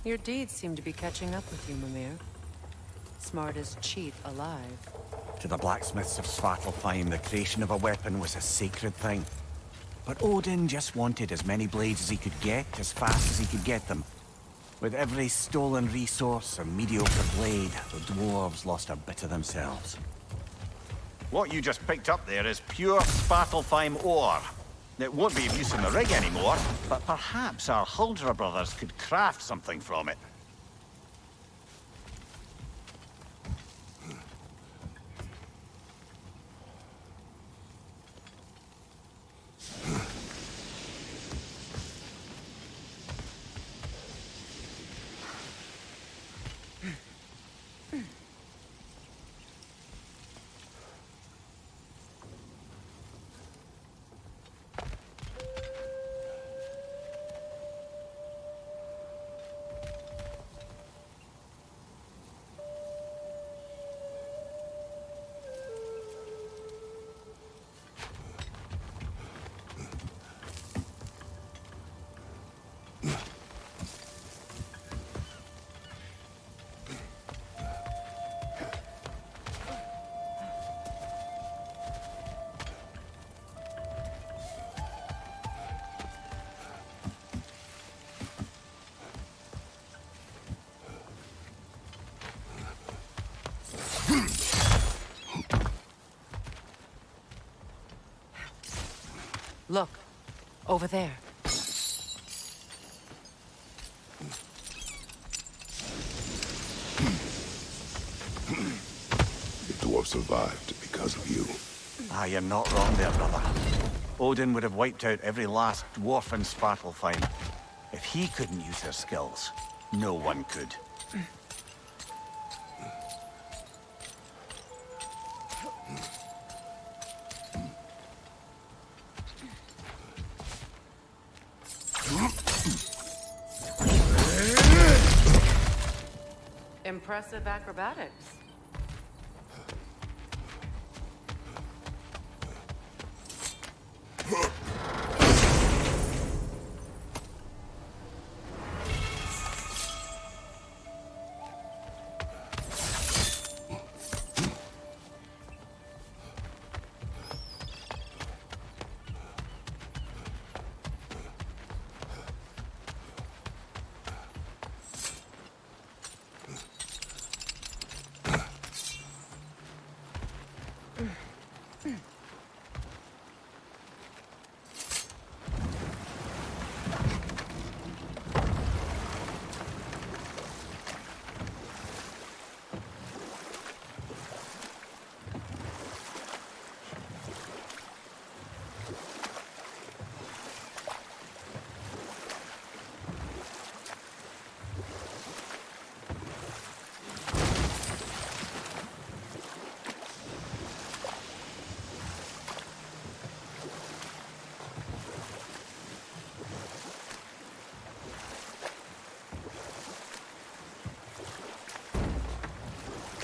Your deeds seem to be catching up with you, Mimir. Smartest cheat alive. To the blacksmiths of Svartalfheim, the creation of a weapon was a sacred thing. But Odin just wanted as many blades as he could get, as fast as he could get them. With every stolen resource or mediocre blade, the dwarves lost a bit of themselves. What you just picked up there is pure Svartalfheim ore. It won't be of use in the rig anymore, but perhaps our Huldra brothers could craft something from it. Look, over there. The dwarf survived because of you. Ah, you're not wrong there, brother. Odin would have wiped out every last dwarf in Svartalfheim. If he couldn't use their skills, no one could. Impressive acrobatics.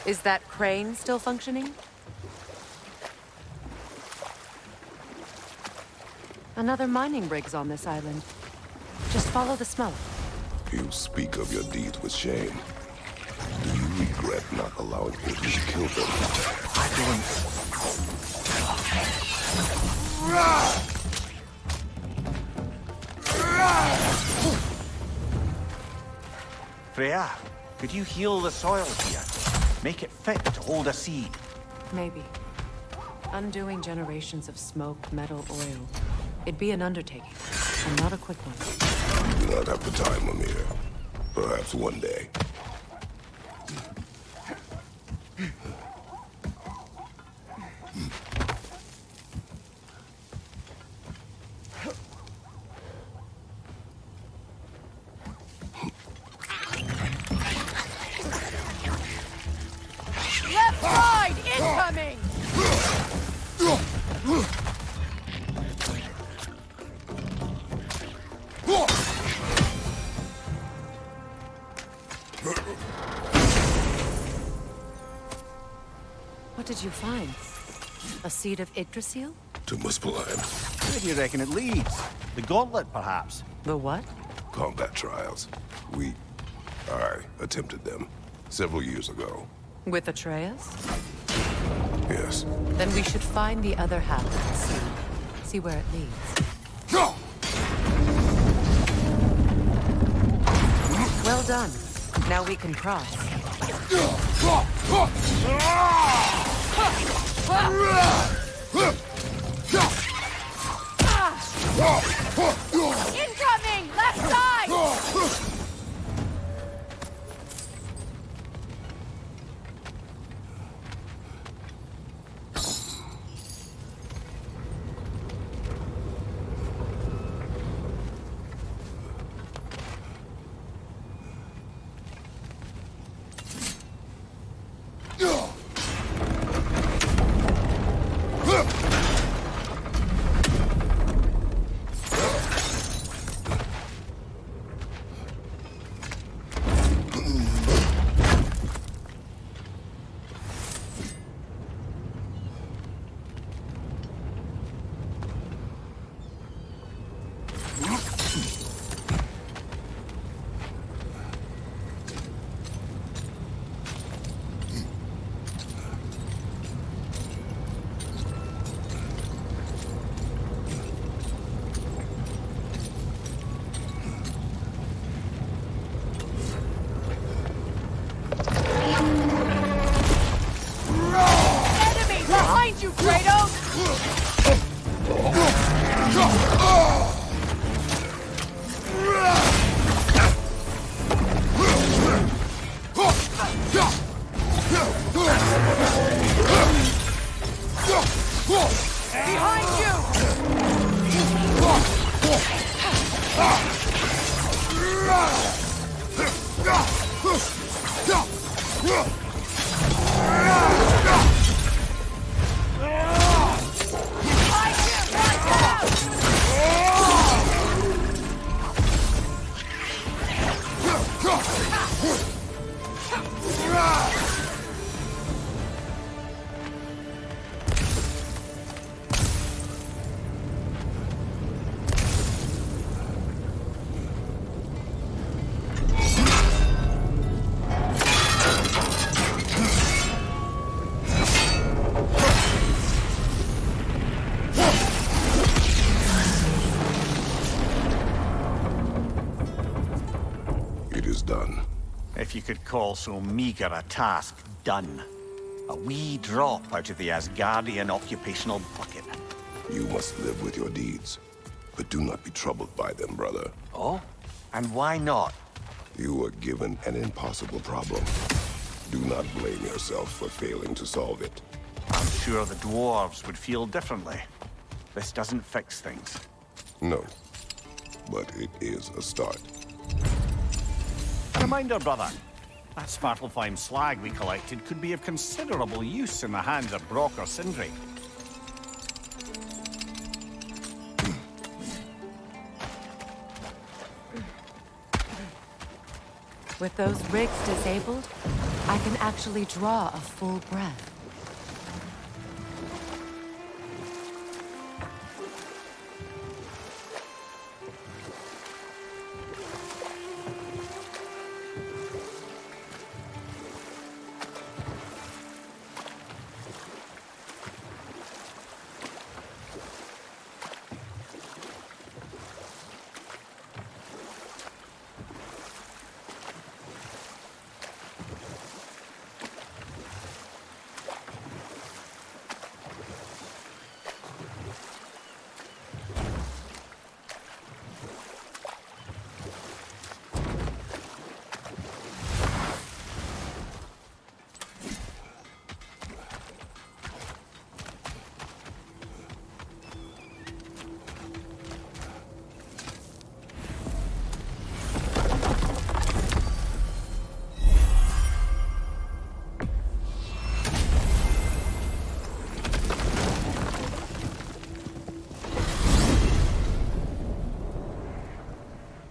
Is that crane still functioning? Another mining rig's on this island. Just follow the smoke. You speak of your deeds with shame. Do you regret not allowing me to kill them? I don't. Freya, could you heal the soil here? Make it fit to hold a seed? Maybe. Undoing generations of smoke, metal, oil. It'd be an undertaking, and not a quick one. You do not have the time, Amir. Perhaps one day. Left side incoming! What did you find? A seed of Yggdrasil? To Muspelheim. Where do you reckon it leads? The gauntlet, perhaps? The what? Combat trials. I attempted them several years ago. With Atreus? Yes. Then we should find the other half of the seed. See where it leads. Well done. Now we can cross. Incoming! Left side! Behind you, Kratos! Behind you! Done. If you could call so meager a task done. A wee drop out of the Asgardian occupational bucket. You must live with your deeds, but do not be troubled by them, brother. Oh? And why not? You were given an impossible problem. Do not blame yourself for failing to solve it. I'm sure the dwarves would feel differently. This doesn't fix things. No, but it is a start. Reminder, brother. That Svartalfheim slag we collected could be of considerable use in the hands of Brock or Sindri. With those rigs disabled, I can actually draw a full breath.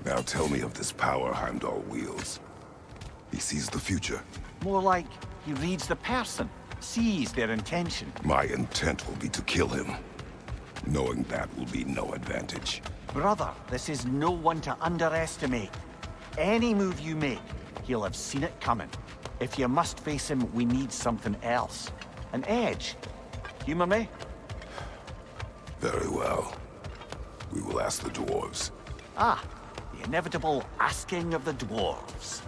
Now tell me of this power Heimdall wields. He sees the future. More like he reads the person, sees their intention. My intent will be to kill him. Knowing that will be no advantage. Brother, this is no one to underestimate. Any move you make, he'll have seen it coming. If you must face him, we need something else. An edge. Humor me? Very well. We will ask the dwarves. Ah, the inevitable asking of the dwarves.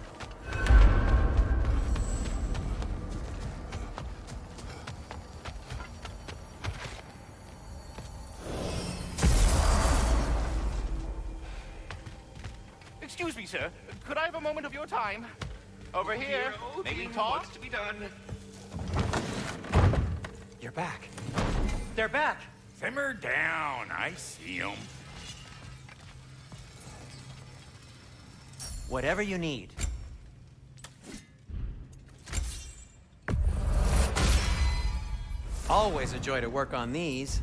Excuse me, sir. Could I have a moment of your time? Over here. Maybe talk? What's to be done? You're back. They're back. Simmer down. I see them. Whatever you need. Always a joy to work on these.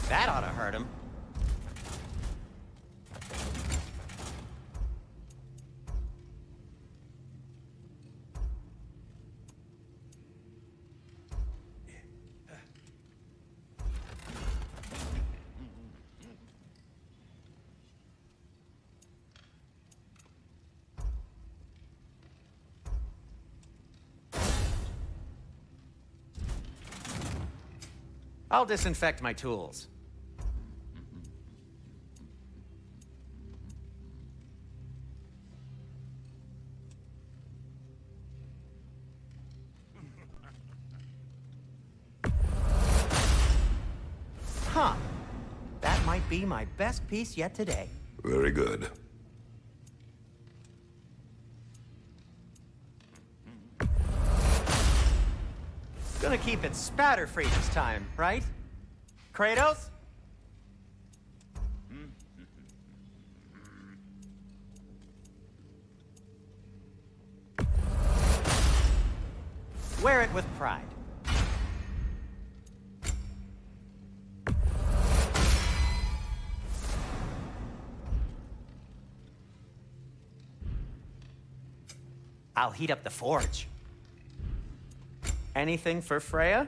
That ought to hurt him. I'll disinfect my tools. Huh. That might be my best piece yet today. Very good. Gonna keep it spatter-free this time, right? Kratos? Wear it with pride. I'll heat up the forge. Anything for Freya?